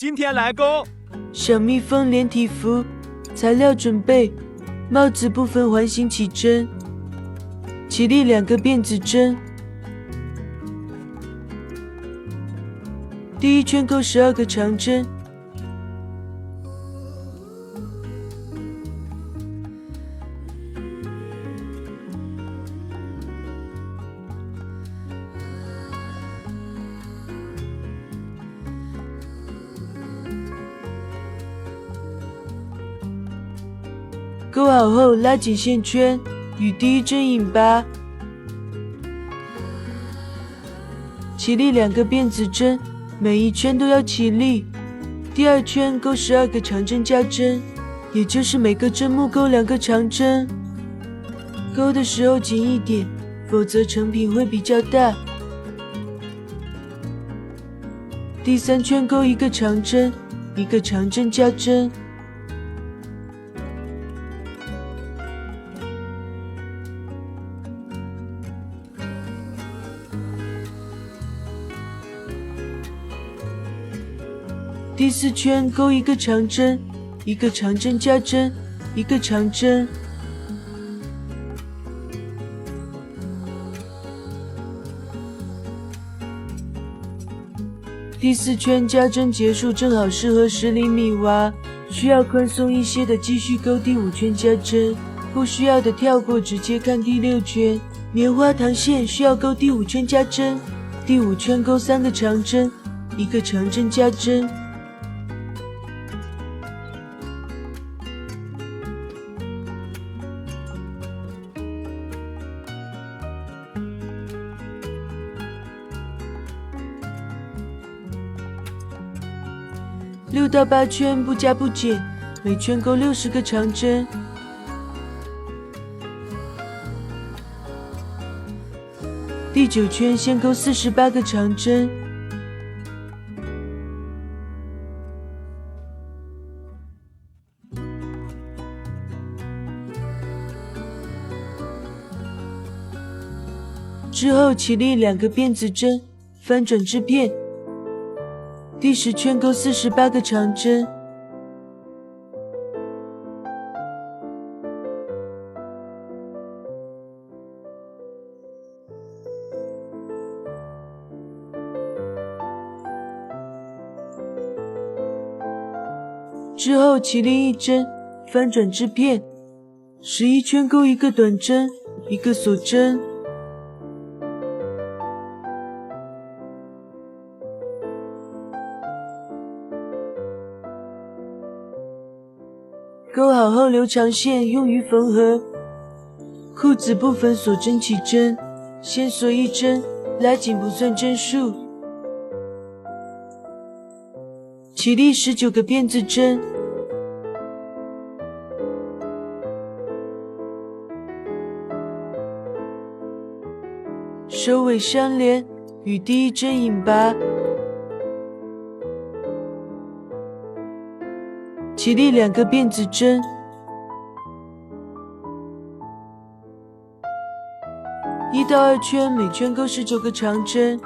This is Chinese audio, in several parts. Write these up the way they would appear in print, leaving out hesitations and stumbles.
今天来勾小蜜蜂连体服，材料准备：帽子部分环形起针，起立2个辫子针，第一圈钩12个长针，钩好后拉紧线圈，与第一针引拔，起立2个辫子针，每一圈都要起立。第二圈钩12个长针加针，也就是每个针目钩2个长针。钩的时候紧一点，否则成品会比较大。第三圈钩1个长针，1个长针加针。第四圈钩1个长针，1个长针加针，1个长针。第四圈加针结束，正好适合10厘米蛙。需要宽松一些的继续钩第5圈加针，不需要的跳过，直接看第6圈。棉花糖线需要钩第5圈加针，第5圈钩3个长针，1个长针加针。6到8圈不加不减，每圈钩60个长针。第9圈先钩48个长针。之后起立2个辫子针，翻转织片。第10圈钩48个长针，之后起立1针，翻转织片。11圈钩1个短针，1个锁针。钩好后留长线用于缝合。裤子部分锁针起针，先锁1针，拉紧不算针数。起立19个辫子针。首尾相连，与第1针引拔。起立2个辫子针，1到2圈，每圈钩19个长针。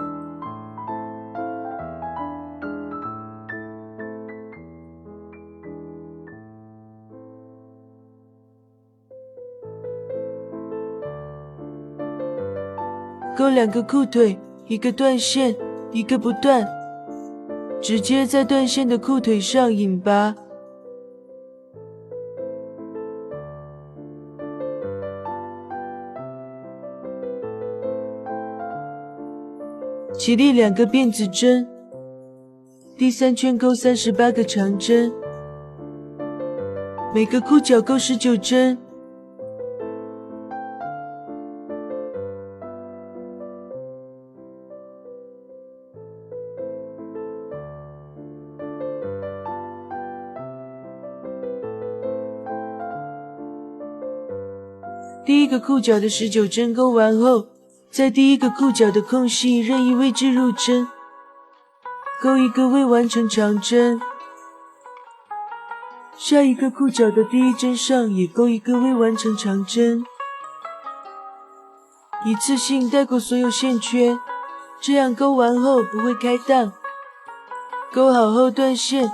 钩2个裤腿，1个断线，1个不断，直接在断线的裤腿上引拔。起立2个辫子针，第3圈钩38个长针，每个裤脚钩19针。第1个裤脚的19针钩完后，在第1个裤脚的空隙任意位置入针，钩1个未完成长针。下一个裤脚的第1针上也钩1个未完成长针。一次性带过所有线圈，这样钩完后不会开档。勾好后断线，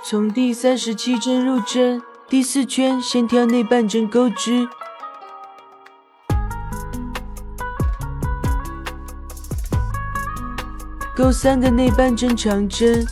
从第37针入针，第4圈先挑内半针钩织，钩3个内半针长针，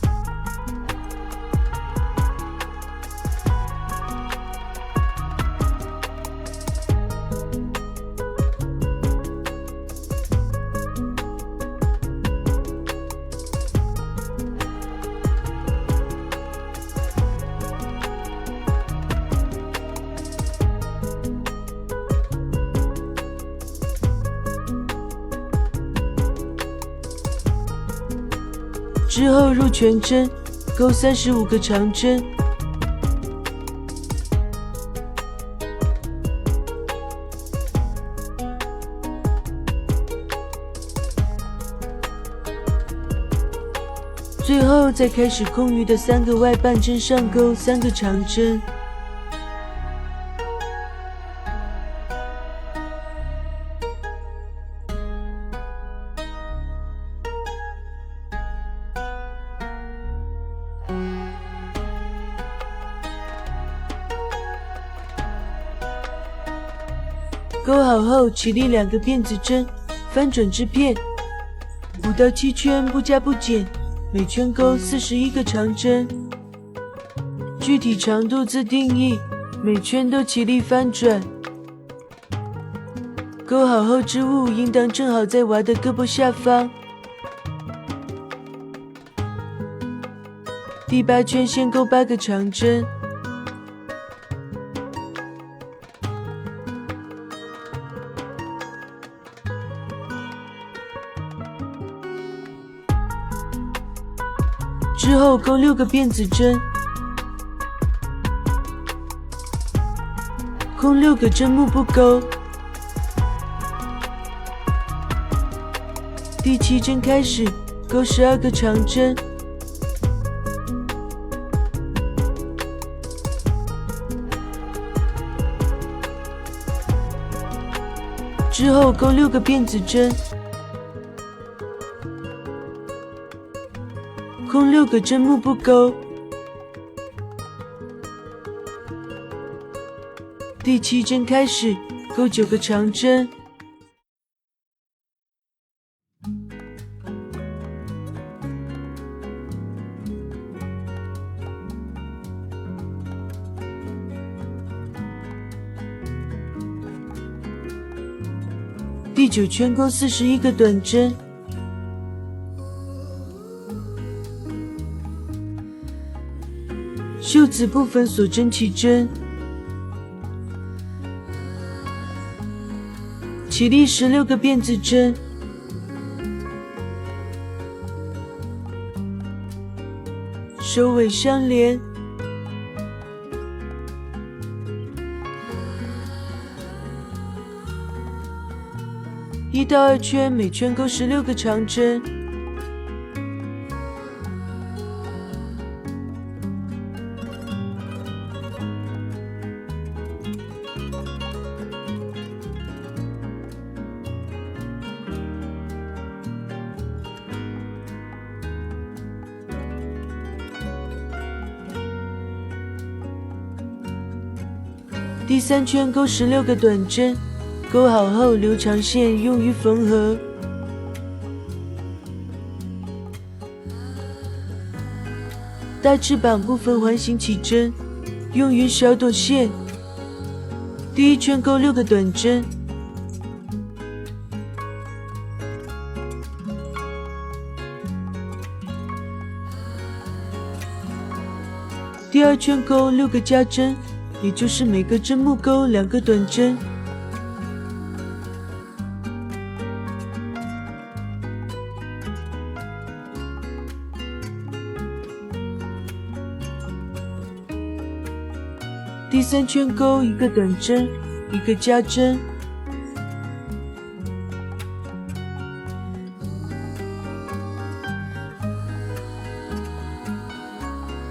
之后入全针，钩35个长针，最后再开始空余的3个外半针上钩3个长针。钩好后，起立2个辫子针，翻转织片，5到7圈不加不减，每圈钩41个长针，具体长度自定义，每圈都起立翻转。钩好后织物应当正好在娃的胳膊下方。第8圈先钩8个长针。之后钩6个辫子针，空6个针幕不钩。第7针开始钩12个长针，之后钩6个辫子针，空6个针幕不钩。第7针开始钩9个长针，第9圈钩41个短针，袖子部分锁针起针，起立16个辫子针，首尾相连，1到2圈每圈钩16个长针，第3圈钩16个短针，钩好后留长线用于缝合。大翅膀部分环形起针，用于小朵线。第1圈钩6个短针，第2圈钩6个加针，也就是每个针幕钩2个短针。第3圈钩1个短针，1个加针。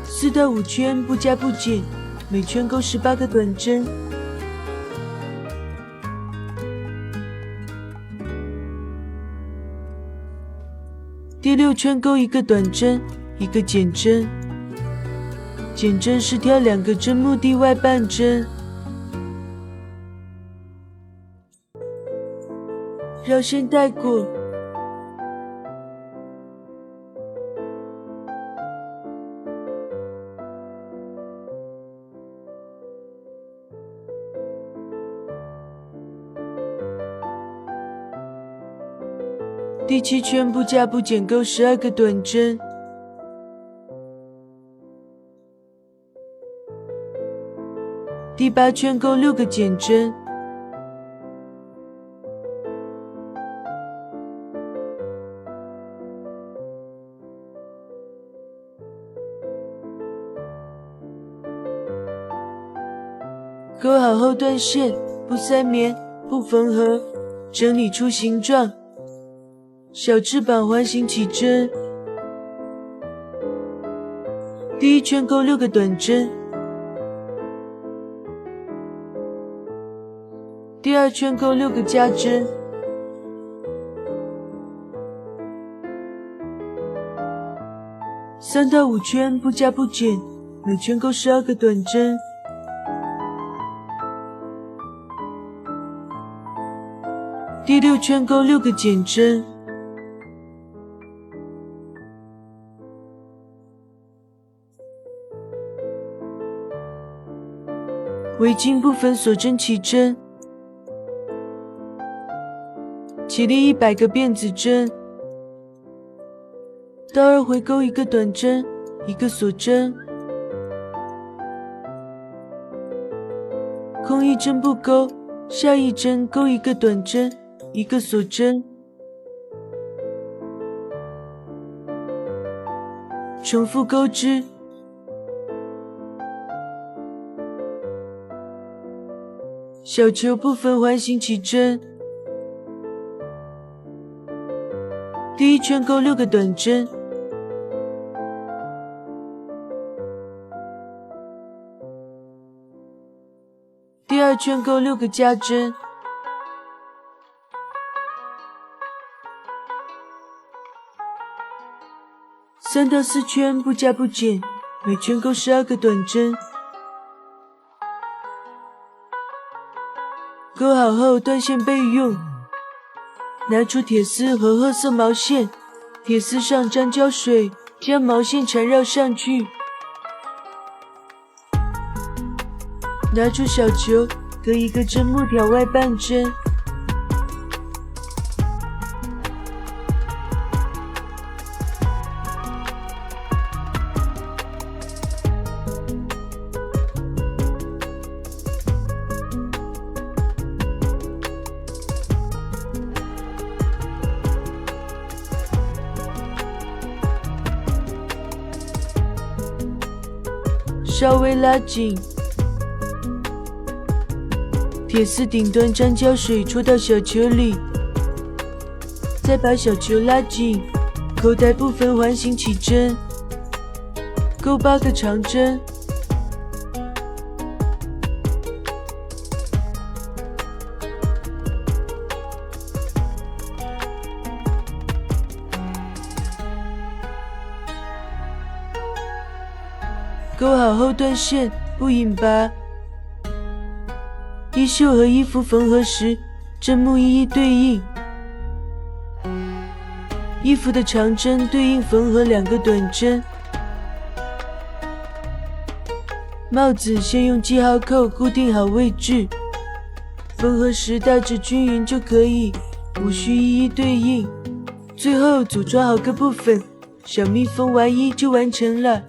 4到5圈不加不减，每圈钩18个短针。第6圈钩1个短针，一个减针。减针是挑2个针目的外半针，绕线带过。第7圈不加不减钩12个短针，第8圈钩6个减针，钩好后断线，不塞棉，不缝合，整理出形状。小翅膀环形起针，第1圈钩6个短针，第2圈钩6个加针，3到5圈不加不减，每圈钩12个短针，第6圈钩6个减针，围巾部分锁针起针，起立100个辫子针，倒2回钩1个短针，1个锁针，空1针不钩，下1针钩1个短针，1个锁针，重复钩织。小球部分环形起针，第1圈钩6个短针，第2圈钩6个加针，3到4圈不加不减，每圈钩12个短针。钩好后断线备用，拿出铁丝和褐色毛线，铁丝上沾胶水，将毛线缠绕上去。拿出小球，隔1个针木条外半针，稍微拉紧，铁丝顶端沾胶水戳到小球里，再把小球拉紧，口袋部分环形起针，钩8个长针，钩好后断线，不引拔。衣袖和衣服缝合时，针目一一对应。衣服的长针对应缝合2个短针。帽子先用记号扣固定好位置，缝合时大致均匀就可以，无需一一对应。最后组装好各部分，小蜜蜂外衣就完成了。